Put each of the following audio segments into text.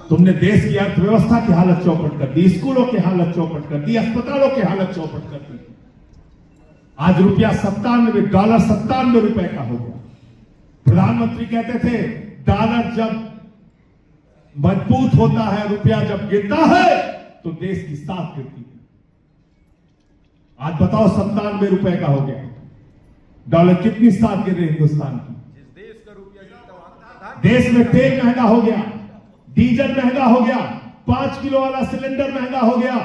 तुमने देश की अर्थव्यवस्था की हालत चौपट कर दी, स्कूलों की हालत चौपट कर दी, अस्पतालों की हालत चौपट कर दी। आज रुपया $97 ₹97 का हो गया। प्रधानमंत्री कहते थे डॉलर जब मजबूत होता है, रुपया जब गिरता है तो देश की साख गिरती है। आज बताओ ₹97 का हो गया, डॉलर कितनी साख गिर रही हिंदुस्तान की। देश में तेल महंगा हो गया, डीजल महंगा हो गया, 5 किलो वाला सिलेंडर महंगा हो गया,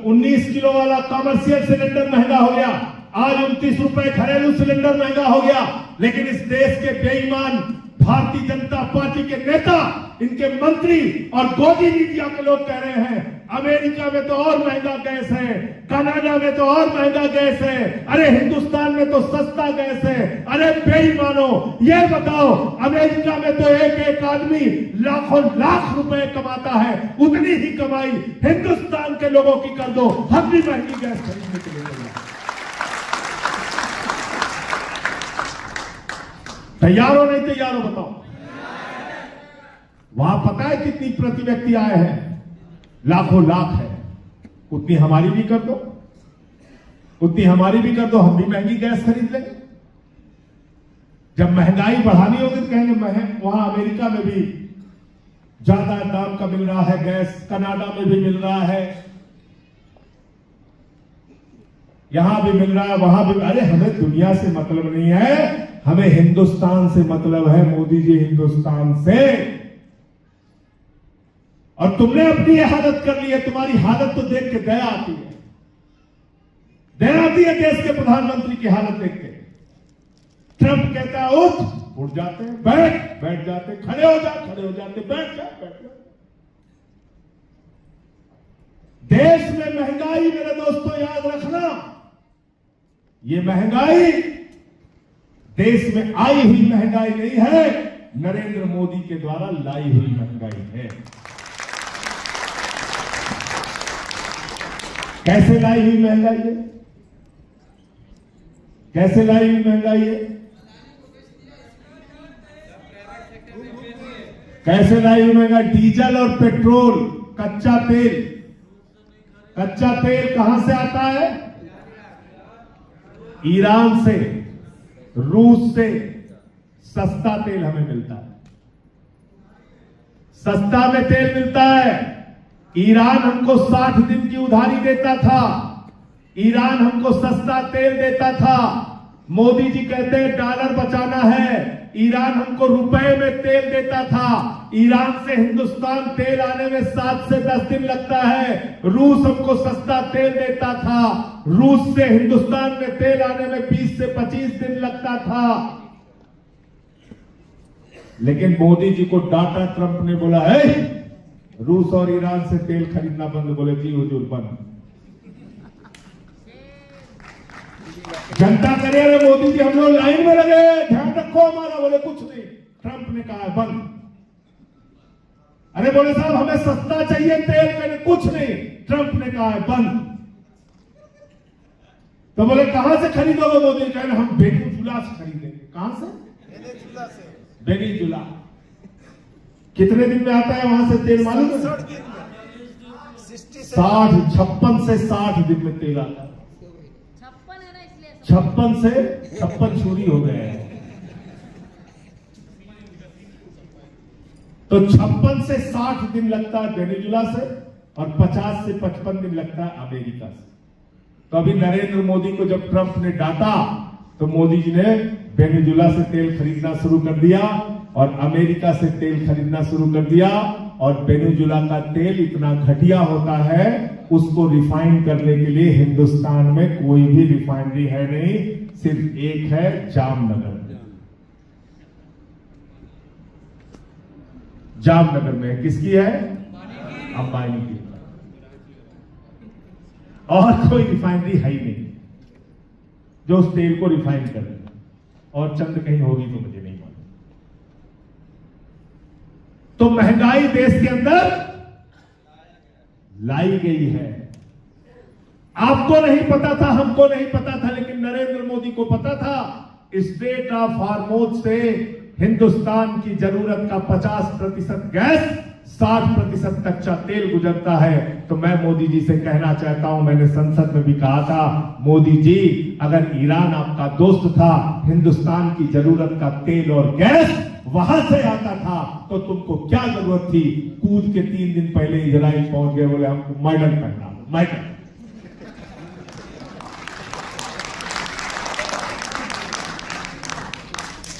19 किलो वाला कमर्शियल सिलेंडर महंगा हो गया, आज ₹29 घरेलू सिलेंडर महंगा हो गया। लेकिन इस देश के बेईमान भारतीय जनता पार्टी के नेता, इनके मंत्री और गोदी मीडिया के लोग कह रहे हैं अमेरिका में तो और महंगा गैस है, कनाडा में तो और महंगा गैस है, अरे हिंदुस्तान में तो सस्ता गैस है। अरे बेईमानो, ये बताओ अमेरिका में तो एक आदमी लाखों लाख रुपए कमाता है, उतनी ही कमाई हिंदुस्तान के लोगों की कर दो, हम भी महंगी गैस खरीदने के लिए तैयार हो नहीं तैयार हो बताओ। वहां पता है कितनी प्रति व्यक्ति आए हैं, लाखों लाख है, उतनी हमारी भी कर दो, उतनी हमारी भी कर दो, हम भी महंगी गैस खरीद लेंगे। जब महंगाई बढ़ानी होगी तो कहेंगे वहां अमेरिका में भी ज्यादा दाम का मिल रहा है गैस, कनाडा में भी मिल रहा है, यहां भी मिल रहा है, वहां भी। अरे हमें दुनिया से मतलब नहीं है, हमें हिंदुस्तान से मतलब है। मोदी जी हिंदुस्तान से, और तुमने अपनी ये हालत कर ली है। तुम्हारी हालत तो देख के दया आती है, दया आती है देश के प्रधानमंत्री की हालत देख के। ट्रंप कहता है उठ जाते हैं, बैठ जाते, खड़े हो जाते, बैठ जा। देश में महंगाई, मेरे दोस्तों याद रखना, ये महंगाई देश में आई हुई महंगाई नहीं है, नरेंद्र मोदी के द्वारा लाई हुई महंगाई है। कैसे लाई हुई महंगाई है? कैसे लाई हुई महंगाई है? कैसे लाई हुई महंगाई? डीजल और पेट्रोल, कच्चा तेल कहां से आता है? ईरान से, रूस से सस्ता तेल हमें मिलता है, सस्ता में तेल मिलता है। ईरान हमको 60 दिन की उधारी देता था, ईरान हमको सस्ता तेल देता था। मोदी जी कहते हैं डॉलर बचाना है, ईरान हमको रुपए में तेल देता था। ईरान से हिंदुस्तान तेल आने में 7 से 10 दिन लगता है। रूस हमको सस्ता तेल देता था, रूस से हिंदुस्तान में तेल आने में 20 से 25 दिन लगता था। लेकिन मोदी जी को डांटा ट्रंप ने, बोला है रूस और ईरान से तेल खरीदना बंद। बोले जी हुजूर बंद। जनता करे अरे मोदी जी हम लोग लाइन में लगे, ध्यान रखो हमारा। बोले कुछ नहीं, ट्रंप ने कहा है बंद। अरे बोले साहब हमें सस्ता चाहिए तेल, कहने कुछ नहीं, ट्रंप ने कहा है बंद। तो बोले कहां से खरीदोगे मोदी? कहने हम वेनेजुला से खरीदेंगे। कहां से? वेनेजुला। कितने दिन में आता है वहां से तेल मालूम है? 56 से 60 दिन में तेल आता है। 56 से 56 चोरी हो गए हैं। तो 56 से 60 दिन लगता है वेनेजुला से, और 50 से 55 दिन लगता है अमेरिका से। तो अभी नरेंद्र मोदी को जब ट्रंप ने डांटा तो मोदी जी ने वेनेजुला से तेल खरीदना शुरू कर दिया और अमेरिका से तेल खरीदना शुरू कर दिया। और वेनेजुला का तेल इतना घटिया होता है, उसको रिफाइन करने के लिए हिंदुस्तान में कोई भी रिफाइनरी है नहीं, सिर्फ एक है, जामनगर में। किसकी है? अंबानी की। और कोई रिफाइनरी है ही नहीं जो उस तेल को रिफाइन करे, और चंद कहीं होगी तो मुझे नहीं मालूम। तो महंगाई देश के अंदर लाई गई है। आपको नहीं पता था, हमको नहीं पता था, लेकिन नरेंद्र मोदी को पता था। स्टेट ऑफ हार्मोज से हिंदुस्तान की जरूरत का 50% गैस 60% कच्चा तेल गुजरता है। तो मैं मोदी जी से कहना चाहता हूं, मैंने संसद में भी कहा था, मोदी जी अगर ईरान आपका दोस्त था, हिंदुस्तान की जरूरत का तेल और गैस वहां से आता था, तो तुमको क्या जरूरत थी कूद के 3 दिन पहले इजराइल पहुंच गए, बोले हमको मेडल पहना, मेडल।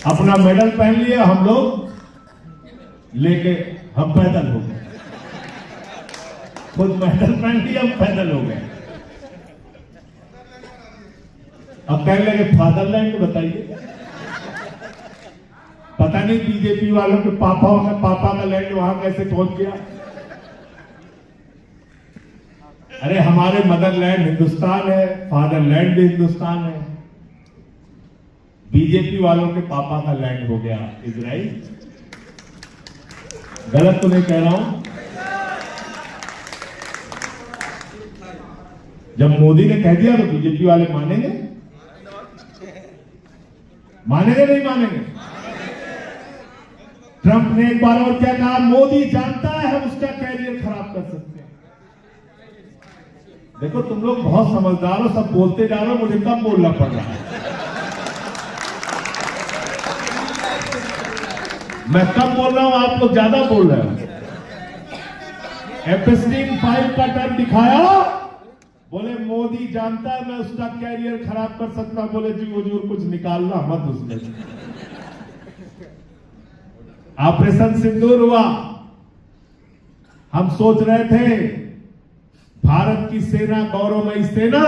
अपना मेडल पहन लिए, हम लोग लेके हम पैदल हो गए, खुद मेडल पहन लिया, हम पैदल हो गए। अब कहने लगे फादरलैंड बताइए, पता नहीं बीजेपी वालों के पापा का लैंड वहां कैसे पहुंच गया। अरे हमारे मदरलैंड हिंदुस्तान है, फादरलैंड भी हिंदुस्तान है, बीजेपी वालों के पापा का लैंड हो गया इजराइल। गलत तो नहीं कह रहा हूं? जब मोदी ने कह दिया तो बीजेपी वाले मानेंगे? मानेंगे नहीं मानेंगे? ट्रंप ने एक बार और क्या कहा, मोदी जानता है हम उसका कैरियर खराब कर सकते हैं। देखो तुम लोग बहुत समझदार हो, सब बोलते जा रहे हो, मुझे कम बोलना पड़ रहा है। मैं कम बोल रहा हूं, आप लोग ज्यादा बोल रहे हो। एप्स्टीन फाइल का टर्म दिखाया, बोले मोदी जानता है मैं उसका कैरियर खराब कर सकता, बोले जी हुजूर कुछ निकालना मत उसमें। ऑपरेशन सिंदूर हुआ, हम सोच रहे थे भारत की सेना, गौरवमयी सेना,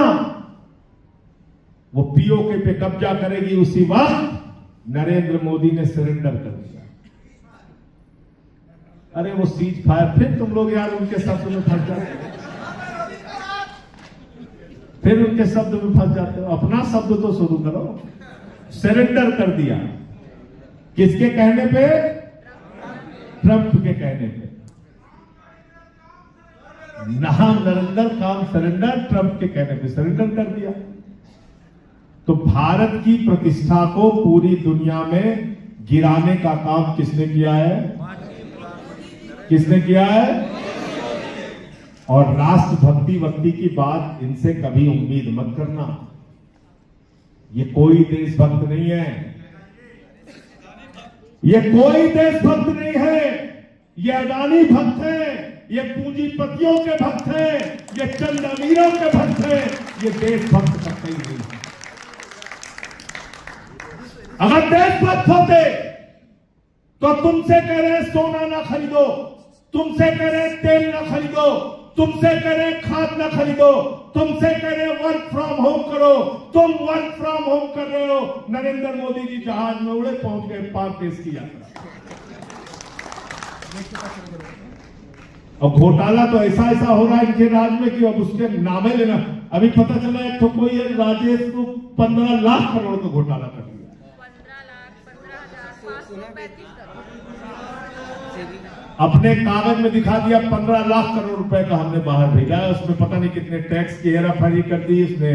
वो पीओके पे कब्जा करेगी, उसी वक्त नरेंद्र मोदी ने सरेंडर कर दिया। अरे वो सीज फायर, फिर तुम लोग यार उनके शब्द में फंस जाते हो, फिर उनके शब्द में फंस जाते हो। अपना शब्द तो शुरू करो। सरेंडर कर दिया, किसके कहने पे? ट्रंप के कहने पे। नाम नरेंद्र, काम सरेंडर, ट्रंप के कहने पे सरेंडर कर दिया। तो भारत की प्रतिष्ठा को पूरी दुनिया में गिराने का काम किसने किया है? किसने किया है? और राष्ट्रभक्ति वक्ति की बात इनसे कभी उम्मीद मत करना। ये कोई देशभक्त नहीं है, ये कोई देशभक्त नहीं है, ये अडानी भक्त है, ये पूंजीपतियों के भक्त है, ये चंद अमीरों के भक्त है, ये देशभक्त कतई नहीं है। अगर देशभक्त होते तो तुमसे कह रहे सोना ना खरीदो, तुमसे कह रहे तेल ना खरीदो, तुमसे कह रहे खाद ना खरीदो, तुमसे कह रहे वर्क फ्रॉम होम करो, तुम वर्क फ्रॉम होम कर रहे हो। नरेंद्र मोदी जी जहाज में उड़े, पहुंच गए 5 देश की यात्रा। और घोटाला तो ऐसा ऐसा हो रहा है इनके राज में कि अब उसके नामे लेना। अभी पता चला एक तो कोई राजेश को 15 लाख करोड़ का घोटाला कर दिया। 15,15,535 अपने कागज में दिखा दिया 15 लाख करोड़ रुपए का हमने बाहर भेजा है, उसमें पता नहीं कितने टैक्स की हेराफेरी कर दी, उसने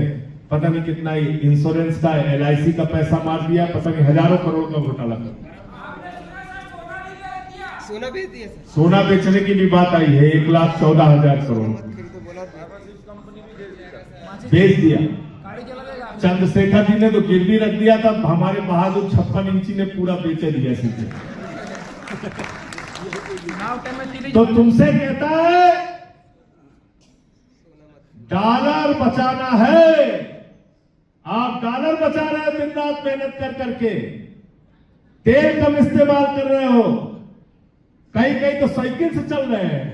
पता नहीं कितना इंश्योरेंस का, LIC का पैसा मार दिया, पता नहीं हजारों करोड़ का घोटाला कर दिया। सोना बेच दिया, सोना बेचने की भी बात आई है, 1,14,000 करोड़ बेच दिया। चंद्रशेखर जी ने तो गिरवी रख दिया था, हमारे बहादुर 56 इंची ने पूरा बेच दिया सीधे। तो तुमसे कहता है डॉलर बचाना है, आप डॉलर बचा रहे हो दिन रात मेहनत कर करके, तेल कम इस्तेमाल कर रहे हो, कहीं कहीं तो साइकिल से चल रहे हैं।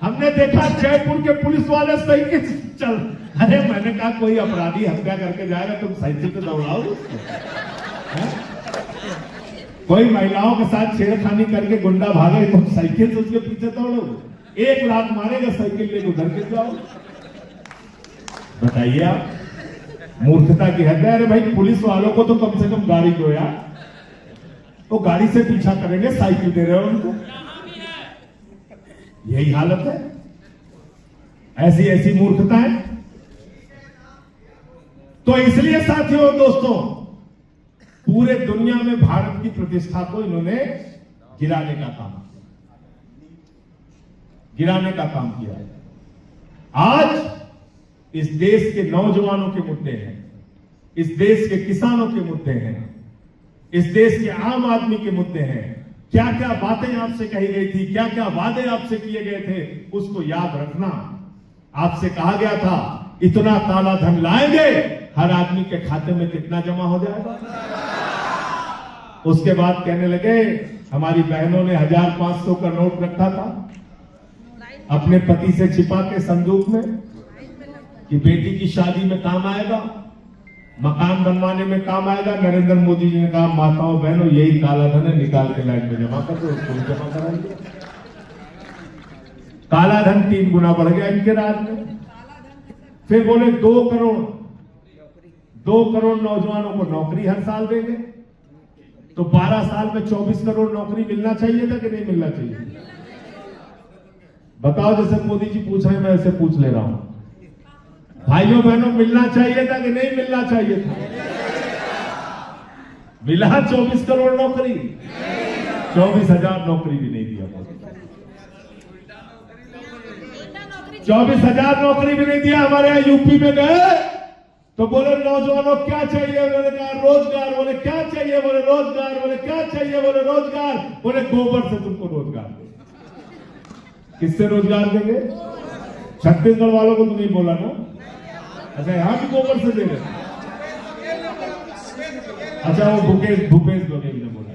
हमने देखा जयपुर के पुलिस वाले साइकिल से चल। अरे मैंने कहा कोई अपराधी हत्या करके जाएगा, तुम साइकिल पे दौड़ाओ उसको? कोई महिलाओं के साथ छेड़खानी करके गुंडा भागे, तुम साइकिल से उसके पीछे दौड़ो? 1 लाख मारेगा, साइकिल लेकर उधर गिर जाओ। बताइए आप, मूर्खता की हद है। अरे भाई पुलिस वालों को तो कम से कम गाड़ी दो यार, तो गाड़ी से पीछा करेंगे, साइकिल दे रहे हो उनको। यही हालत है, ऐसी ऐसी मूर्खता है। तो इसलिए साथियों दोस्तों, पूरे दुनिया में भारत की प्रतिष्ठा को इन्होंने गिराने का काम। गिराने का काम किया है। आज इस देश के नौजवानों के मुद्दे हैं, इस देश के किसानों के मुद्दे हैं, इस देश के आम आदमी के मुद्दे हैं। क्या क्या बातें आपसे कही गई थी, क्या क्या वादे आपसे किए गए थे, उसको याद रखना। आपसे कहा गया था इतना काला धन लाएंगे, हर आदमी के खाते में कितना जमा हो जाएगा। उसके बाद कहने लगे हमारी बहनों ने 1500 का नोट रखा था अपने पति से छिपा के संदूक में कि बेटी की शादी में काम आएगा, मकान बनवाने में काम आएगा। नरेंद्र मोदी जी ने कहा माताओं बहनों यही काला धन है, निकाल के लाइन में जमा कर दो, उसको जमा कराएंगे। काला धन 3 गुना बढ़ गया इनके राज में। फिर बोले 2 करोड़ नौजवानों को नौकरी हर साल देंगे। तो 12 साल में 24 करोड़ नौकरी मिलना चाहिए था कि नहीं मिलना चाहिए? बताओ, जैसे मोदी जी पूछ रहे हैं मैं ऐसे पूछ ले रहा हूं। भाइयों बहनों मिलना चाहिए था कि नहीं मिलना चाहिए था? मिला 24 करोड़ नौकरी? 24,000 नौकरी भी नहीं दिया। 24,000 नौकरी भी नहीं दिया। हमारे यहां यूपी में गए तो बोले नौजवानों क्या चाहिए? उन्होंने कहा रोजगार। बोले क्या चाहिए? बोले रोजगार। बोले क्या चाहिए? बोले रोजगार। बोले गोबर से तुमको रोजगार देंगे। किससे रोजगार देंगे? छत्तीसगढ़ वालों को तो नहीं बोला ना? अच्छा, यहां भी गोबर से देंगे। अच्छा, वो भूपेश बघेल ने बोला।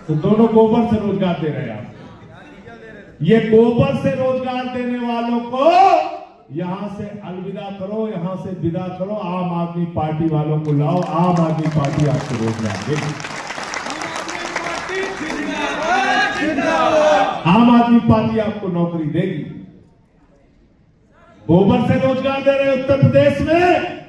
तो दोनों गोबर से रोजगार दे रहे हैं आप। ये गोबर से रोजगार देने वालों को यहां से अलविदा करो, यहां से विदा करो। आम आदमी पार्टी वालों को लाओ, आम आदमी पार्टी आपको रोजगार देगी। आम आदमी पार्टी आपको नौकरी देगी। गोबर से रोजगार दे रहे उत्तर प्रदेश में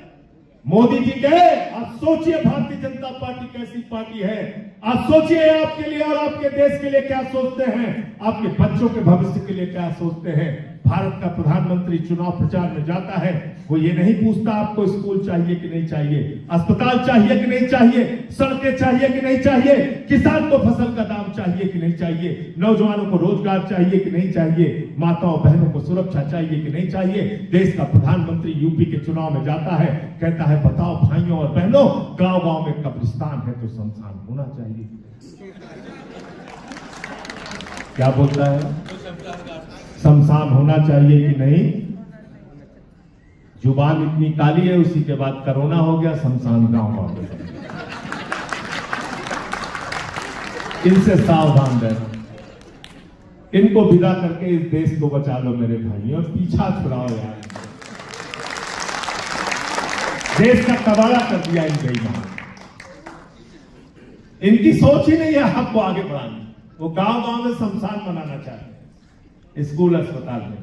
मोदी जी के। आप सोचिए भारतीय जनता पार्टी कैसी पार्टी है। आप सोचिए आपके लिए और आपके देश के लिए क्या सोचते हैं, आपके बच्चों के भविष्य के लिए क्या सोचते हैं। भारत का प्रधानमंत्री चुनाव प्रचार में जाता है, वो ये नहीं पूछता आपको स्कूल चाहिए कि नहीं चाहिए, अस्पताल चाहिए कि नहीं चाहिए, सड़कें चाहिए कि नहीं चाहिए, किसान को फसल का दाम चाहिए कि नहीं चाहिए, नौजवानों को रोजगार चाहिए कि नहीं चाहिए, माताओं बहनों को सुरक्षा चाहिए कि नहीं चाहिए। देश का प्रधानमंत्री यूपी के चुनाव में जाता है, कहता है बताओ भाइयों और बहनों, गांव गांव में कब्रिस्तान है तो शमशान होना चाहिए। क्या बोलता है? शमशान होना चाहिए कि नहीं? जुबान इतनी काली है, उसी के बाद कोरोना हो गया, शमशान गांव गांव में। इनसे सावधान रहना। इनको विदा करके इस देश को बचा लो मेरे भाइयों, पीछा छुड़ाओ यार। देश का तबादला कर दिया इन बेईमान। इनकी सोच ही नहीं है आपको आगे बढ़ाने। वो गांव गांव में शमशान बनाना चाहते हैं, स्कूल अस्पताल में।